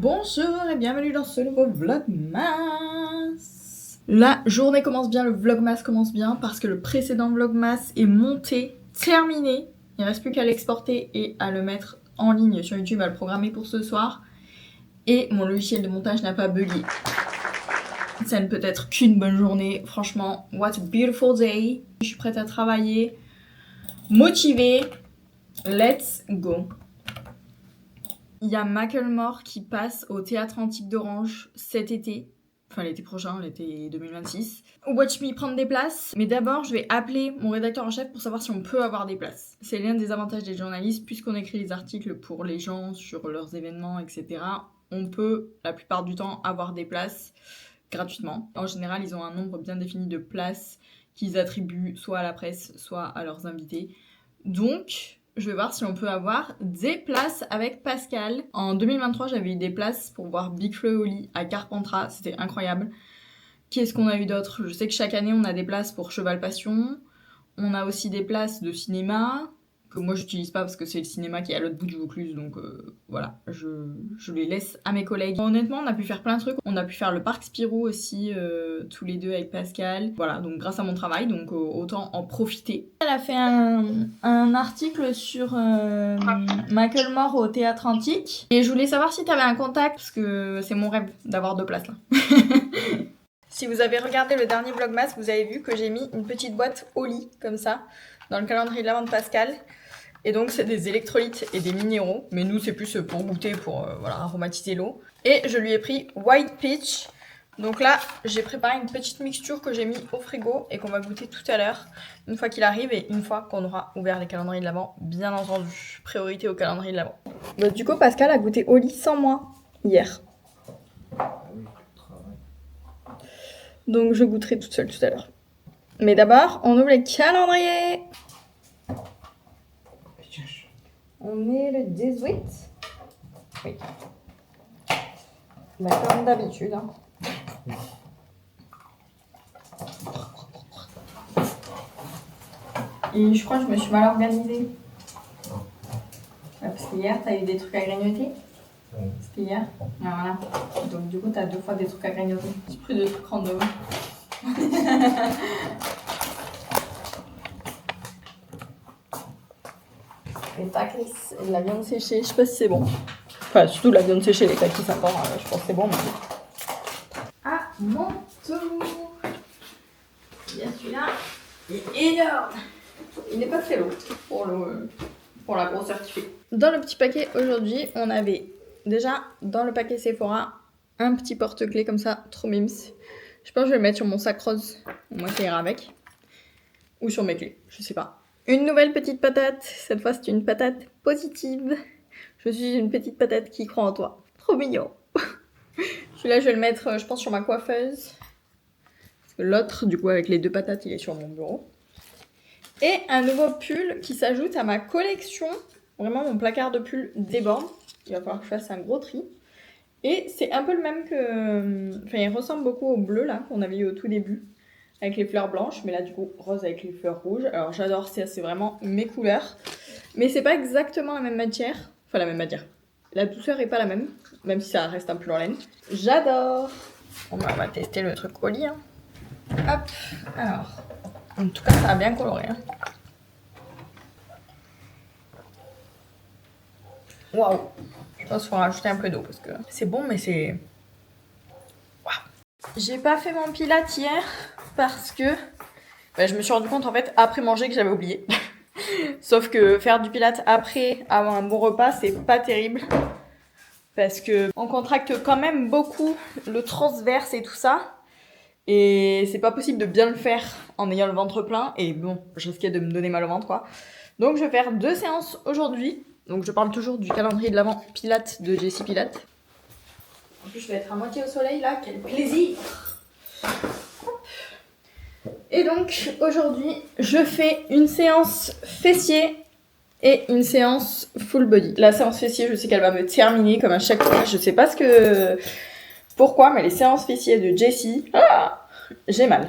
Bonjour et bienvenue dans ce nouveau Vlogmas. La journée commence bien, le Vlogmas commence bien parce que le précédent Vlogmas est monté, terminé. Il ne reste plus qu'à l'exporter et à le mettre en ligne sur YouTube, à le programmer pour ce soir. Et mon logiciel de montage n'a pas bugué. Ça ne peut être qu'une bonne journée, franchement. What a beautiful day. Je suis prête à travailler, motivée. Let's go. Il y a Macklemore qui passe au Théâtre Antique d'Orange cet été. Enfin l'été prochain, l'été 2026. Watch me prendre des places. Mais d'abord, je vais appeler mon rédacteur en chef pour savoir si on peut avoir des places. C'est l'un des avantages des journalistes, puisqu'on écrit les articles pour les gens sur leurs événements, etc. On peut, la plupart du temps, avoir des places gratuitement. En général, ils ont un nombre bien défini de places qu'ils attribuent soit à la presse, soit à leurs invités. Donc, je vais voir si on peut avoir des places avec Pascal. En 2023, j'avais eu des places pour voir Big Flo et Oli à Carpentras, c'était incroyable. Qu'est-ce qu'on a eu d'autre? Je sais que chaque année, on a des places pour Cheval Passion. On a aussi des places de cinéma, que moi j'utilise pas parce que c'est le cinéma qui est à l'autre bout du Vaucluse, donc voilà, je les laisse à mes collègues. Honnêtement, on a pu faire plein de trucs. On a pu faire le parc Spirou aussi, tous les deux avec Pascal. Voilà, donc grâce à mon travail, donc autant en profiter. Elle a fait un article sur Macklemore au Théâtre Antique. Et je voulais savoir si t'avais un contact, parce que c'est mon rêve d'avoir 2 places là. Si vous avez regardé le dernier Vlogmas, vous avez vu que j'ai mis une petite boîte au lit, comme ça, dans le calendrier de l'avant de Pascal. Et donc, c'est des électrolytes et des minéraux. Mais nous, c'est plus pour goûter, pour voilà, aromatiser l'eau. Et je lui ai pris White Peach. Donc là, j'ai préparé une petite mixture que j'ai mis au frigo et qu'on va goûter tout à l'heure, une fois qu'il arrive et une fois qu'on aura ouvert les calendriers de l'avant, bien entendu. Priorité au calendrier de l'avant. Donc, du coup, Pascal a goûté au lit sans moi hier. Donc je goûterai toute seule tout à l'heure. Mais d'abord, on ouvre les calendriers. On est le 18. Oui. Bah, comme d'habitude. Hein. Et je crois que je me suis mal organisée. Parce qu'hier, t'as eu des trucs à grignoter. C'était hier. Ah, voilà. Donc du coup, t'as 2 fois des trucs à grignoter. J'ai pris 2 trucs random. Les tacos et de la viande séchée, je sais pas si c'est bon. Enfin, surtout la viande séchée, les tacos, c'est encore, je pense que c'est bon. Mais... Ah, mon tour. Il y a celui-là. Il est énorme. Il n'est pas très lourd pour la grosseur qu'il fait. Dans le petit paquet aujourd'hui, on avait déjà dans le paquet Sephora un petit porte-clés comme ça, trop mimes. Je pense que je vais le mettre sur mon sac rose. Moi, ça ira avec. Ou sur mes clés, je sais pas. Une nouvelle petite patate. Cette fois, c'est une patate positive. Je suis une petite patate qui croit en toi. Trop mignon. Celui-là, je vais le mettre, je pense, sur ma coiffeuse. Parce que l'autre, du coup, avec les 2 patates, il est sur mon bureau. Et un nouveau pull qui s'ajoute à ma collection. Vraiment, mon placard de pull déborde. Il va falloir que je fasse un gros tri. Et c'est un peu le même que... Enfin, il ressemble beaucoup au bleu, là, qu'on avait eu au tout début. Avec les fleurs blanches, mais là, du coup, rose avec les fleurs rouges. Alors, j'adore, c'est vraiment mes couleurs. Mais c'est pas exactement la même matière. Enfin, la même matière. La douceur est pas la même si ça reste un pull en laine. J'adore. Bon, bah, on va tester le truc au lit. Hein. Hop, alors... En tout cas, ça a bien coloré. Hein. Waouh! Je pense qu'il faut rajouter un peu d'eau parce que c'est bon, mais c'est... Waouh! J'ai pas fait mon pilate hier parce que je me suis rendu compte en fait après manger que j'avais oublié. Sauf que faire du pilate après avoir un bon repas, c'est pas terrible. Parce que on contracte quand même beaucoup le transverse et tout ça. Et c'est pas possible de bien le faire en ayant le ventre plein. Et bon, je risquais de me donner mal au ventre, quoi. Donc, je vais faire 2 séances aujourd'hui. Donc, je parle toujours du calendrier de l'avant Pilates de Jessie Pilates. En plus, je vais être à moitié au soleil, là. Quel plaisir! Et donc, aujourd'hui, je fais une séance fessier et une séance full body. La séance fessier, je sais qu'elle va me terminer comme à chaque fois. Je sais pas pourquoi, mais les séances fessiers de Jessie, j'ai mal.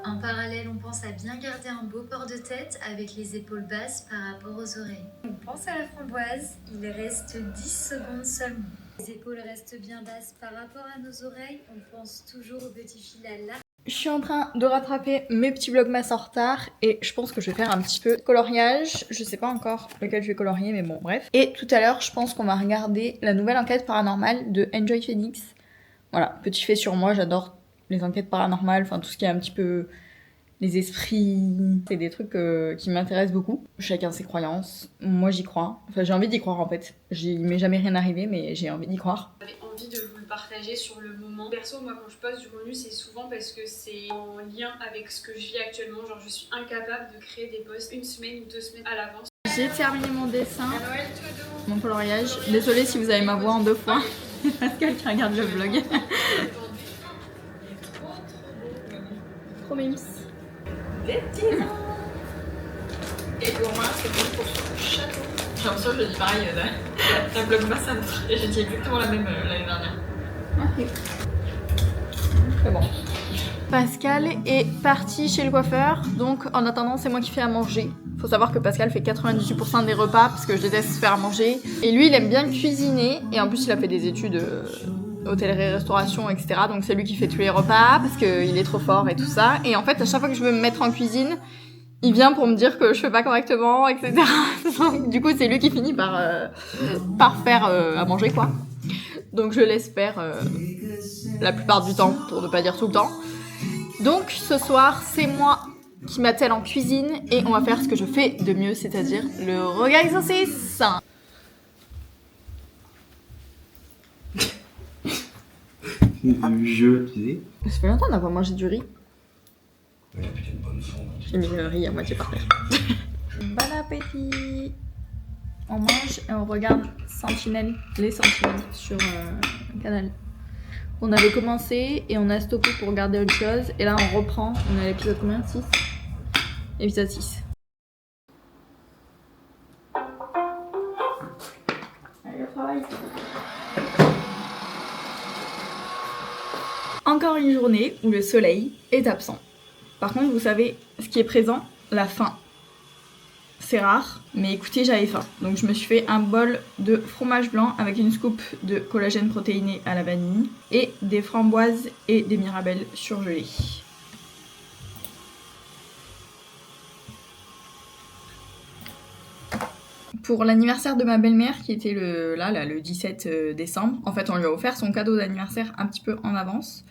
En parallèle, on pense à bien garder un beau port de tête avec les épaules basses par rapport aux oreilles. On pense à la framboise, il reste 10 secondes seulement. Les épaules restent bien basses par rapport à nos oreilles. On pense toujours au petit fil à l'arc. Je suis en train de rattraper mes petits vlogmas en retard et je pense que je vais faire un petit peu de coloriage. Je sais pas encore lequel je vais colorier mais bon bref. Et tout à l'heure je pense qu'on va regarder la nouvelle enquête paranormale de Enjoy Phoenix. Voilà, petit fait sur moi, j'adore les enquêtes paranormales, enfin tout ce qui est un petit peu les esprits, c'est des trucs qui m'intéressent beaucoup. Chacun ses croyances, moi j'y crois, enfin j'ai envie d'y croire en fait. Il m'est jamais rien arrivé mais j'ai envie d'y croire. J'avais envie de vous le partager sur le moment. Perso, moi quand je poste du contenu, c'est souvent parce que c'est en lien avec ce que je vis actuellement. Genre je suis incapable de créer des posts une semaine ou 2 semaines à l'avance. J'ai terminé mon dessin, mon coloriage. Désolée si vous avez ma voix en 2 fois. C'est Pascal qui regarde le vlog. Trop mimes. Des petits ans. Et Romain, c'est bon pour son château. J'ai l'impression que je dis pareil la vlogmas à notre. Et j'ai dit exactement la même l'année dernière. Ok. C'est bon. Pascal est parti chez le coiffeur, donc en attendant c'est moi qui fais à manger. Faut savoir que Pascal fait 98% des repas parce que je déteste faire à manger. Et lui il aime bien cuisiner et en plus il a fait des études hôtellerie-restauration etc. Donc c'est lui qui fait tous les repas parce qu'il est trop fort et tout ça. Et en fait à chaque fois que je veux me mettre en cuisine, il vient pour me dire que je fais pas correctement etc. Donc, du coup c'est lui qui finit par faire à manger quoi. Donc je laisse faire la plupart du temps pour ne pas dire tout le temps. Donc ce soir, c'est moi qui m'attelle en cuisine et on va faire ce que je fais de mieux, c'est-à-dire le rogaille saucisse. Du jeu, tu sais. Ça fait longtemps qu'on n'a pas mangé du riz. Ouais, putain, une bonne fond. J'ai mis le riz à moitié par terre. Bon appétit. On mange et on regarde Sentinelle, les Sentinelles sur Canal. On avait commencé et on a stoppé pour regarder autre chose. Et là on reprend. On est à l'épisode combien? 6. Épisode 6. Allez, au travail. Encore une journée où le soleil est absent. Par contre, vous savez ce qui est présent? La faim. C'est rare, mais écoutez, j'avais faim. Donc je me suis fait un bol de fromage blanc avec une scoop de collagène protéiné à la vanille et des framboises et des mirabelles surgelées. Pour l'anniversaire de ma belle-mère qui était le 17 décembre, en fait on lui a offert son cadeau d'anniversaire un petit peu en avance.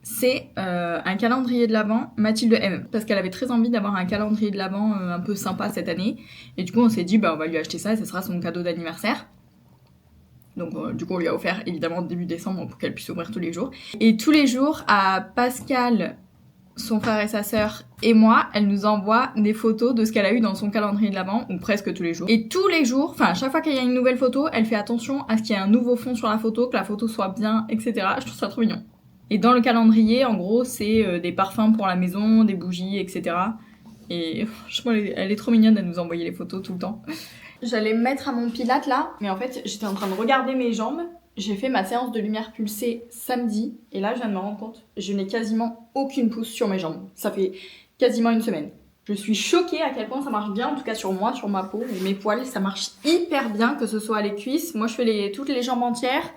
C'est un calendrier de l'Avent Mathilde M. Parce qu'elle avait très envie d'avoir un calendrier de l'Avent un peu sympa cette année. Et du coup on s'est dit bah on va lui acheter ça et ça sera son cadeau d'anniversaire. Donc du coup on lui a offert évidemment début décembre pour qu'elle puisse ouvrir tous les jours. Et tous les jours à Pascal, son frère et sa sœur et moi, elle nous envoie des photos de ce qu'elle a eu dans son calendrier de l'Avent, ou presque tous les jours. Et tous les jours, enfin chaque fois qu'il y a une nouvelle photo, elle fait attention à ce qu'il y ait un nouveau fond sur la photo, que la photo soit bien, etc. Je trouve ça trop mignon. Et dans le calendrier, en gros, c'est des parfums pour la maison, des bougies, etc. Et franchement, elle est trop mignonne, elle nous envoyer les photos tout le temps. J'allais me mettre à mon pilate là, mais en fait, j'étais en train de regarder mes jambes. J'ai fait ma séance de lumière pulsée samedi, et là, je viens de me rendre compte, je n'ai quasiment aucune pousse sur mes jambes. Ça fait quasiment une semaine. Je suis choquée à quel point ça marche bien, en tout cas sur moi, sur ma peau, mes poils, ça marche hyper bien, que ce soit les cuisses. Moi, je fais toutes les jambes entières.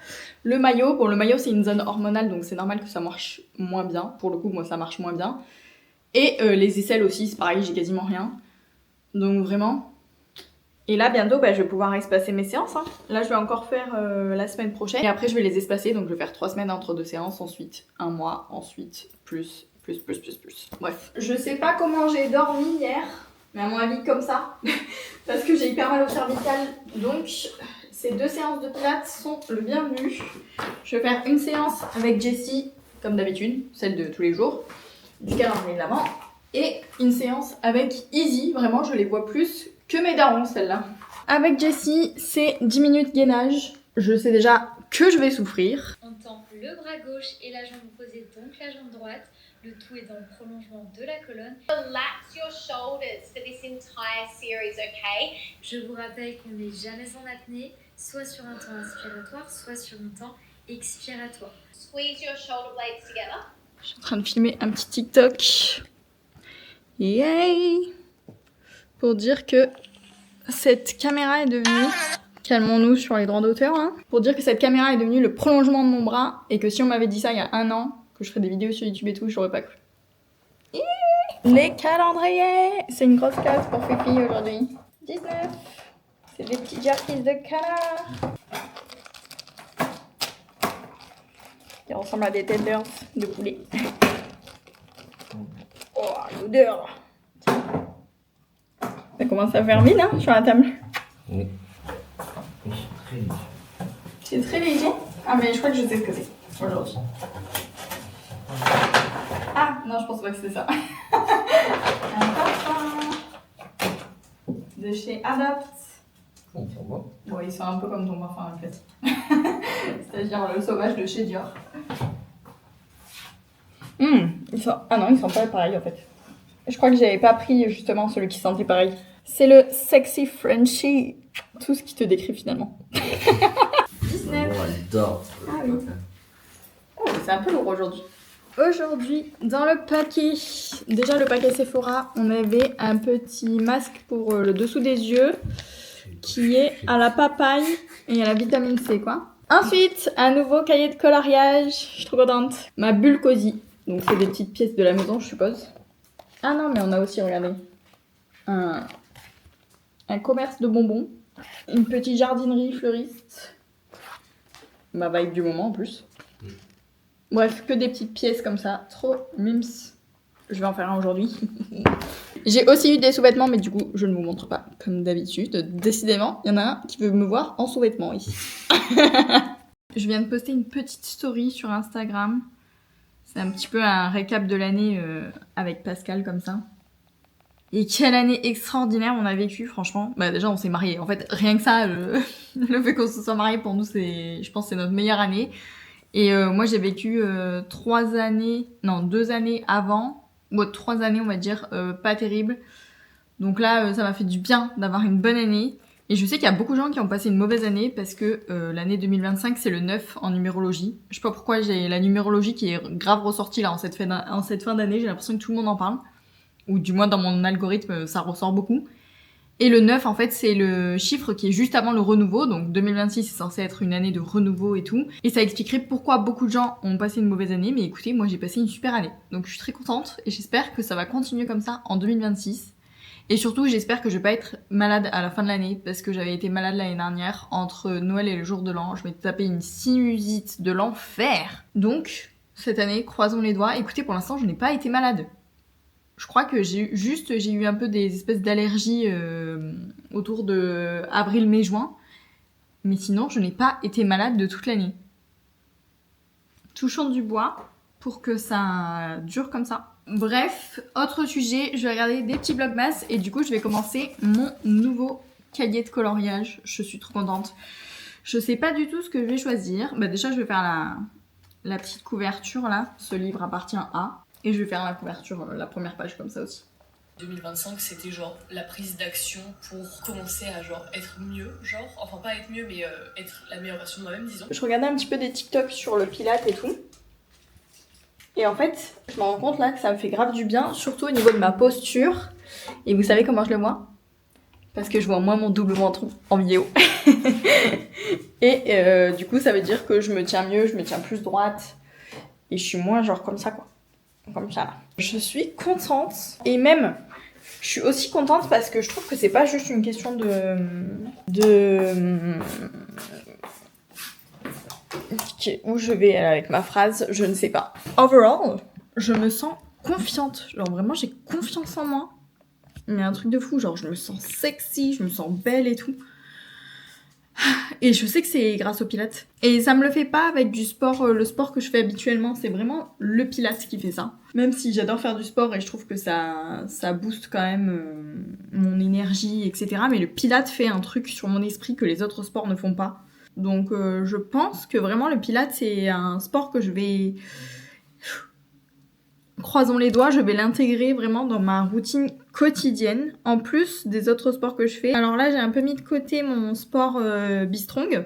Le maillot, bon, le maillot, c'est une zone hormonale, donc c'est normal que ça marche moins bien. Pour le coup, moi, ça marche moins bien. Et les aisselles aussi, c'est pareil, j'ai quasiment rien. Donc vraiment... Et là, bientôt, je vais pouvoir espacer mes séances. Hein. Là, je vais encore faire la semaine prochaine. Et après, je vais les espacer, donc je vais faire 3 semaines entre 2 séances, ensuite 1 mois, ensuite plus. Bref. Je sais pas comment j'ai dormi hier, mais à mon avis comme ça, parce que j'ai hyper mal au cervical. Donc, ces 2 séances de pilates sont le bienvenu. Je vais faire une séance avec Jessie, comme d'habitude, celle de tous les jours, du calendrier de l'Avent, et une séance avec Izzy. Vraiment, je les vois plus que mes darons, celle-là. Avec Jessie, c'est 10 minutes gainage. Je sais déjà que je vais souffrir. On tend le bras gauche et la jambe opposée, donc la jambe droite. Le tout est dans le prolongement de la colonne. Relax your shoulders for this entire series, okay? Je vous rappelle qu'on n'est jamais en apnée, soit sur un temps inspiratoire, soit sur un temps expiratoire. Squeeze your shoulder blades together. Je suis en train de filmer un petit TikTok. Yay! Pour dire que cette caméra est devenue Calmons-nous sur les droits d'auteur, hein. Pour dire que cette caméra est devenue le prolongement de mon bras et que si on m'avait dit ça il y a 1 an, que je ferais des vidéos sur YouTube et tout, j'aurais pas cru. Les calendriers! C'est une grosse case pour Fifi aujourd'hui. 19. C'est des petits jerkies de canard. Qui ressemblent à des tenders de poulet. Oh, l'odeur! Ça commence à faire mine hein, sur la table. Oui. Très léger. C'est très léger. Ah mais je crois que je sais ce que c'est aujourd'hui. Ah non, je pense pas que c'était ça. Un parfum de chez Adopt. On s'en va. Bon, il sent un peu comme ton parfum en fait. C'est-à-dire le sauvage de chez Dior. Ah non, il sent pas pareil en fait. Je crois que j'avais pas pris justement celui qui sentait pareil. C'est le Sexy Frenchie. Tout ce qui te décrit finalement. 19. Oh, elle dort. Ah oui. Oh, c'est un peu lourd aujourd'hui. Aujourd'hui, dans le paquet, déjà le paquet Sephora, on avait un petit masque pour le dessous des yeux qui est à la papaye et à la vitamine C quoi. Ensuite, un nouveau cahier de coloriage, je suis trop contente. Ma bulle cosy, donc c'est des petites pièces de la maison je suppose. Ah non mais on a aussi, regardez, un commerce de bonbons, une petite jardinerie fleuriste, ma vibe du moment en plus. Bref, que des petites pièces comme ça, trop mims. Je vais en faire un aujourd'hui. J'ai aussi eu des sous-vêtements, mais du coup, je ne vous montre pas, comme d'habitude. Décidément, il y en a un qui veut me voir en sous-vêtements ici. Je viens de poster une petite story sur Instagram. C'est un petit peu un récap de l'année avec Pascal, comme ça. Et quelle année extraordinaire on a vécu, franchement. Bah déjà, on s'est mariés. En fait, rien que ça, le fait qu'on se soit mariés, pour nous, je pense que c'est notre meilleure année. Et moi j'ai vécu 2 années avant, ou 3 années on va dire, pas terrible. Donc là ça m'a fait du bien d'avoir une bonne année. Et je sais qu'il y a beaucoup de gens qui ont passé une mauvaise année parce que l'année 2025 c'est le 9 en numérologie. Je sais pas pourquoi j'ai la numérologie qui est grave ressortie là en cette fin d'année, j'ai l'impression que tout le monde en parle. Ou du moins dans mon algorithme ça ressort beaucoup. Et le 9, en fait, c'est le chiffre qui est juste avant le renouveau. Donc 2026, c'est censé être une année de renouveau et tout. Et ça expliquerait pourquoi beaucoup de gens ont passé une mauvaise année. Mais écoutez, moi, j'ai passé une super année. Donc je suis très contente et j'espère que ça va continuer comme ça en 2026. Et surtout, j'espère que je vais pas être malade à la fin de l'année. Parce que j'avais été malade l'année dernière. Entre Noël et le jour de l'an, je m'étais tapé une sinusite de l'enfer. Donc, cette année, croisons les doigts. Écoutez, pour l'instant, je n'ai pas été malade. Je crois que j'ai eu un peu des espèces d'allergies autour de avril, mai, juin. Mais sinon, je n'ai pas été malade de toute l'année. Touchons du bois pour que ça dure comme ça. Bref, autre sujet, je vais regarder des petits vlogmas et du coup, je vais commencer mon nouveau cahier de coloriage. Je suis trop contente. Je sais pas du tout ce que je vais choisir. Bah déjà, je vais faire la petite couverture là. Ce livre appartient à... Et je vais faire la couverture, la première page comme ça aussi. 2025, c'était genre la prise d'action pour commencer à genre être mieux, genre, enfin pas être mieux, mais être la meilleure version de moi-même, disons. Je regardais un petit peu des TikTok sur le Pilates et tout. Et en fait, je me rends compte là que ça me fait grave du bien, surtout au niveau de ma posture. Et vous savez comment je le vois ? Parce que je vois moins mon double ventre en vidéo. Et du coup, ça veut dire que je me tiens mieux, je me tiens plus droite. Et je suis moins genre comme ça quoi. Comme ça là. Je suis contente et même je suis aussi contente parce que je trouve que c'est pas juste une question où je vais avec ma phrase, je ne sais pas. Overall, je me sens confiante. Genre vraiment j'ai confiance en moi. Mais un truc de fou, genre je me sens sexy, je me sens belle et tout. Et je sais que c'est grâce au Pilates. Et ça me le fait pas avec du sport, le sport que je fais habituellement, c'est vraiment le Pilates qui fait ça. Même si j'adore faire du sport et je trouve que ça booste quand même mon énergie, etc. Mais le Pilates fait un truc sur mon esprit que les autres sports ne font pas. Donc je pense que vraiment le Pilates c'est un sport que je vais... Croisons les doigts, je vais l'intégrer vraiment dans ma routine quotidienne, en plus des autres sports que je fais. Alors là, j'ai un peu mis de côté mon sport Be-Strong,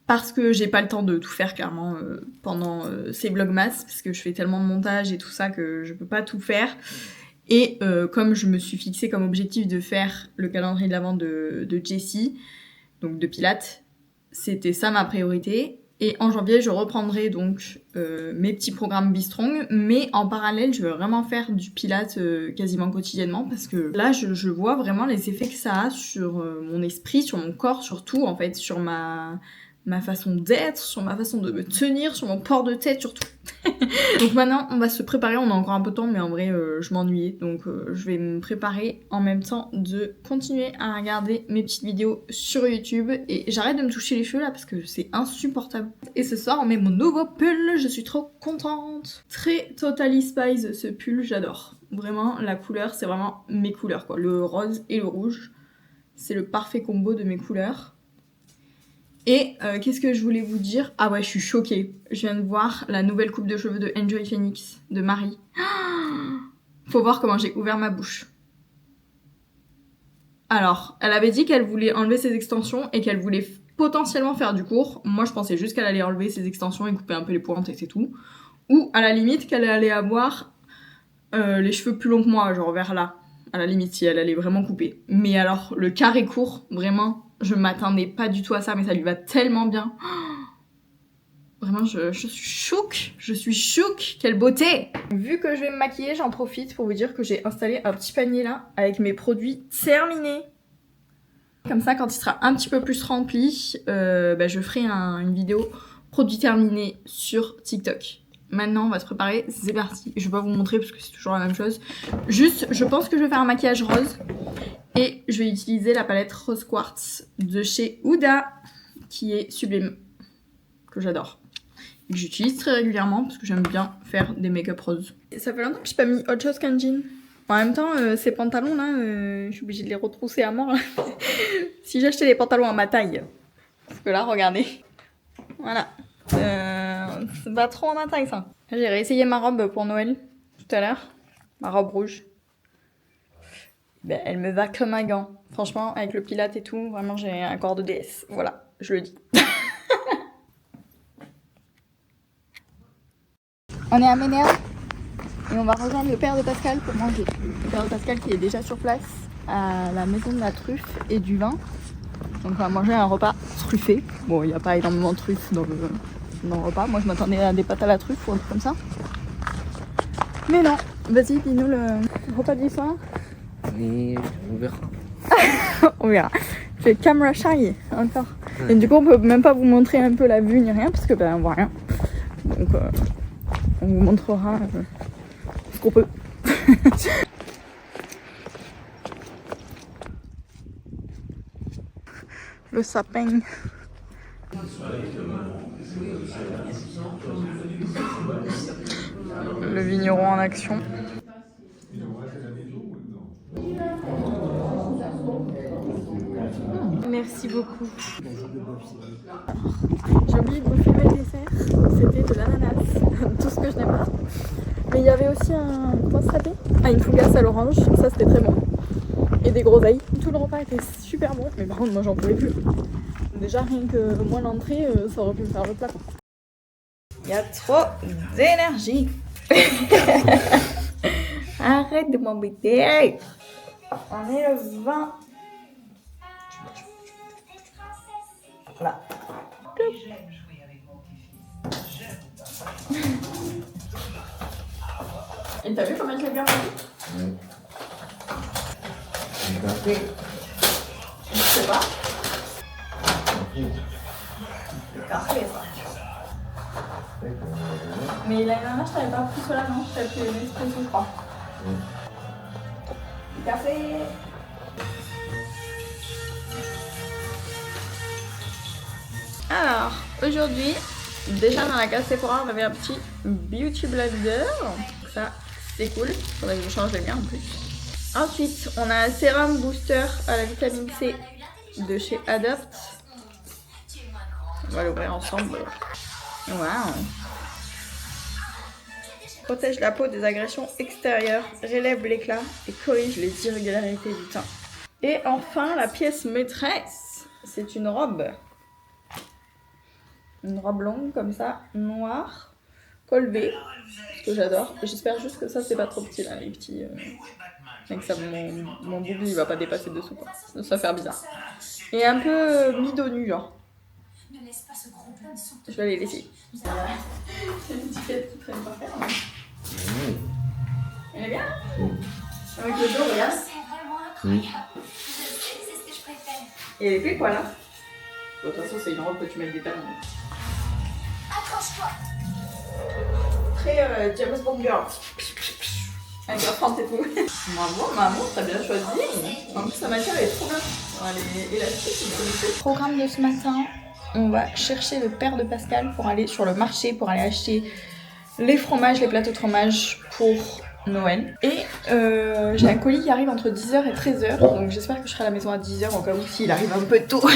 parce que j'ai pas le temps de tout faire clairement pendant ces vlogmas, parce que je fais tellement de montage et tout ça que je peux pas tout faire. Et comme je me suis fixé comme objectif de faire le calendrier de l'Avent de Jessie, donc de pilates. C'était ça ma priorité. Et en janvier, je reprendrai donc mes petits programmes Be-Strong, mais en parallèle, je vais vraiment faire du pilates quasiment quotidiennement parce que là, je vois vraiment les effets que ça a sur mon esprit, sur mon corps, sur tout en fait, sur ma façon d'être, sur ma façon de me tenir, sur mon port de tête, surtout. Donc maintenant, on va se préparer, on a encore un peu de temps, mais en vrai, je m'ennuyais. Donc je vais me préparer en même temps de continuer à regarder mes petites vidéos sur YouTube. Et j'arrête de me toucher les cheveux là, parce que c'est insupportable. Et ce soir, on met mon nouveau pull, je suis trop contente. Très Totally Spice ce pull, j'adore. Vraiment, la couleur, c'est vraiment mes couleurs, quoi. Le rose et le rouge, c'est le parfait combo de mes couleurs. Et qu'est-ce que je voulais vous dire? Ah ouais, je suis choquée. Je viens de voir la nouvelle coupe de cheveux de Enjoy Phoenix, de Marie. Faut voir comment j'ai ouvert ma bouche. Alors, elle avait dit qu'elle voulait enlever ses extensions et qu'elle voulait potentiellement faire du court. Moi, je pensais juste qu'elle allait enlever ses extensions et couper un peu les pointes et c'est tout. Ou à la limite qu'elle allait avoir les cheveux plus longs que moi, genre vers là. À la limite, si elle allait vraiment couper. Mais alors, le carré court, vraiment... Je m'attendais pas du tout à ça, mais ça lui va tellement bien. Vraiment, je suis chouk, quelle beauté! Vu que je vais me maquiller, j'en profite pour vous dire que j'ai installé un petit panier là, avec mes produits terminés. Comme ça, quand il sera un petit peu plus rempli, je ferai une vidéo produits terminés sur TikTok. Maintenant, on va se préparer, c'est parti. Je vais pas vous montrer parce que c'est toujours la même chose. Juste, je pense que je vais faire un maquillage rose. Et je vais utiliser la palette Rose Quartz de chez Huda, qui est sublime, que j'adore. Et que j'utilise très régulièrement parce que j'aime bien faire des make-up roses. Et ça fait longtemps que j'ai pas mis autre chose qu'un jean. En même temps, ces pantalons là, je suis obligée de les retrousser à mort. Là. Si j'achetais des pantalons à ma taille, parce que là, regardez. Voilà. C'est pas trop à ma taille ça. J'ai réessayé ma robe pour Noël tout à l'heure. Ma robe rouge. Ben, elle me va comme un gant. Franchement, avec le pilate et tout, vraiment j'ai un corps de déesse. Voilà, je le dis. On est à Ménéa et on va rejoindre le père de Pascal pour manger. Le père de Pascal qui est déjà sur place à la maison de la truffe et du vin. Donc on va manger un repas truffé. Bon, il n'y a pas énormément de truffes dans le repas. Moi je m'attendais à des pâtes à la truffe ou un truc comme ça. Mais non, vas-y, dis-nous le repas du soir. Et on verra. On verra. Je fais camera shy encore. Et du coup, on peut même pas vous montrer un peu la vue ni rien parce que on voit rien. Donc, on vous montrera ce qu'on peut. Le sapin. Le vigneron en action. Merci beaucoup. J'ai oublié de vous filmer le dessert. C'était de l'ananas. Tout ce que je n'aime pas. Mais il y avait aussi un... Comment ça s'appelait? Une fougasse à l'orange. Ça, c'était très bon. Et des groseilles. Tout le repas était super bon. Mais par contre, moi, j'en pouvais plus. Déjà, rien que moi, l'entrée, ça aurait pu me faire le plat. Il y a trop d'énergie. Arrête de m'embêter. On est le 20. Là. Et t'as vu comment je l'ai bien fait? Oui. J'ai bien fait. Je sais pas. Le café, ça. Mais l'année dernière, je t'avais pas pris cela, non? Je t'avais pris l'espresso, je crois. Oui. Le café. Alors, aujourd'hui, déjà dans la case Sephora, on avait un petit Beauty Blender. Donc ça, c'est cool. Faudrait que je change les miens en plus. Ensuite, on a un sérum booster à la vitamine C de chez Adopt. On va l'ouvrir ensemble. Waouh! Protège la peau des agressions extérieures, relève l'éclat et corrige les irrégularités du teint. Et enfin, la pièce maîtresse, c'est une robe. Une robe longue comme ça, noire, col V, ce que j'adore. J'espère juste que ça c'est pas trop petit là, les petits Donc ça, mon boubou il va pas dépasser dessous quoi. Ça va faire bizarre. Et un peu mis dos nu genre. Je vais les laisser. C'est une étiquette qui traîne par terre. Elle est bien hein. Avec le dos, regarde. Et elle est fait quoi là? De toute façon c'est une robe que tu mets avec des talons. Accroche-toi. Très James Bond girl. Avec la fente et tout. Bravo maman, t'as bien choisi. En plus sa matière elle est trop bien. Elle est élastique. Programme de ce matin, on va chercher le père de Pascal pour aller sur le marché, pour aller acheter les fromages, les plateaux de fromage pour Noël. Et j'ai un colis qui arrive entre 10h et 13h. Donc j'espère que je serai à la maison à 10h en cas où s'il arrive un peu tôt.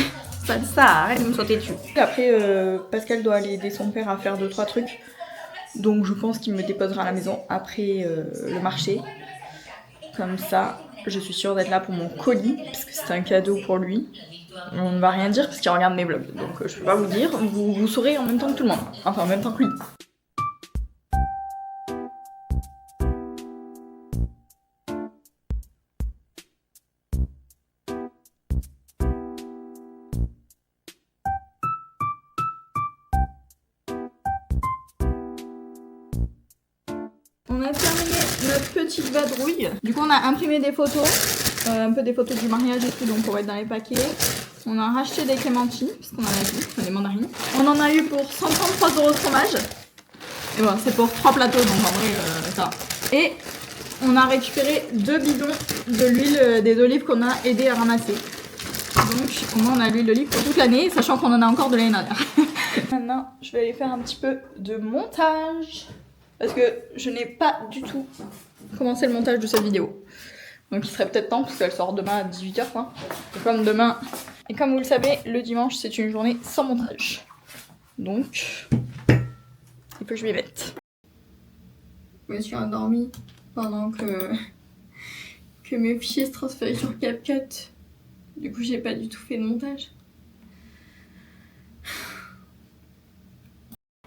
Ça arrête de me sauter dessus. Après Pascal doit aller aider son père à faire 2-3 trucs. Donc je pense qu'il me déposera à la maison après le marché. Comme ça, je suis sûre d'être là pour mon colis, parce que c'est un cadeau pour lui. On ne va rien dire parce qu'il regarde mes vlogs. Donc je peux pas vous dire, vous saurez en même temps que tout le monde. Enfin en même temps que lui. On a terminé notre petite vadrouille. Du coup on a imprimé des photos, un peu des photos du mariage et tout, donc on va être dans les paquets. On a racheté des clémentines, parce qu'on en a vu, des mandarines. On en a eu pour 133 € de fromage. Et voilà, c'est pour 3 plateaux, donc en vrai ça va. Et on a récupéré 2 bidons de l'huile des olives qu'on a aidé à ramasser. Donc au moins on a l'huile d'olive pour toute l'année, sachant qu'on en a encore de l'année dernière. Maintenant je vais aller faire un petit peu de montage. Parce que je n'ai pas du tout commencé le montage de cette vidéo. Donc il serait peut-être temps parce qu'elle sort demain à 18h quoi. Et comme vous le savez, le dimanche c'est une journée sans montage. Donc il faut que je m'y mette. Je me suis endormie pendant que mes fichiers se transféraient sur CapCut. Du coup j'ai pas du tout fait de montage.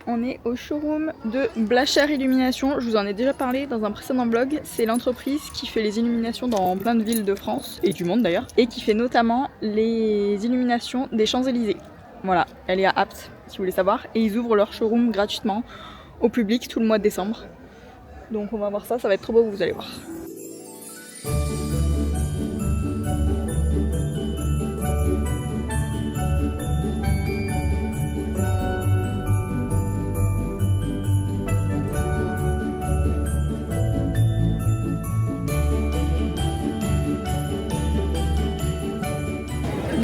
On est au showroom de Blachère Illumination, je vous en ai déjà parlé dans un précédent vlog. C'est l'entreprise qui fait les illuminations dans plein de villes de France, et du monde d'ailleurs, et qui fait notamment les illuminations des Champs-Élysées. Voilà, elle est à Apt si vous voulez savoir, et ils ouvrent leur showroom gratuitement au public tout le mois de décembre. Donc on va voir ça, ça va être trop beau, vous allez voir.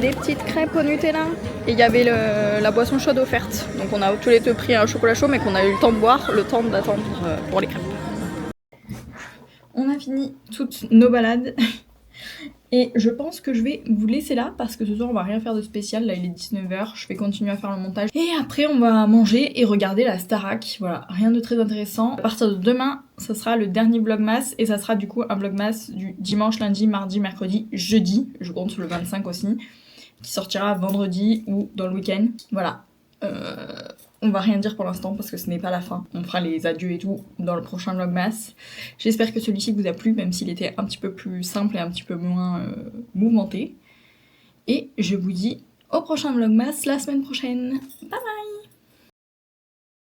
Des petites crêpes au Nutella et il y avait la boisson chaude offerte. Donc on a tous les deux pris un chocolat chaud mais qu'on a eu le temps de boire, le temps d'attendre pour les crêpes. On a fini toutes nos balades et je pense que je vais vous laisser là parce que ce soir on va rien faire de spécial. Là il est 19h, je vais continuer à faire le montage et après on va manger et regarder la Starac. Voilà, rien de très intéressant. À partir de demain ça sera le dernier vlogmas et ça sera du coup un vlogmas du dimanche, lundi, mardi, mercredi, jeudi. Je compte le 25 aussi, qui sortira vendredi ou dans le week-end. Voilà. On va rien dire pour l'instant parce que ce n'est pas la fin. On fera les adieux et tout dans le prochain vlogmas. J'espère que celui-ci vous a plu, même s'il était un petit peu plus simple et un petit peu moins mouvementé. Et je vous dis au prochain vlogmas la semaine prochaine. Bye bye!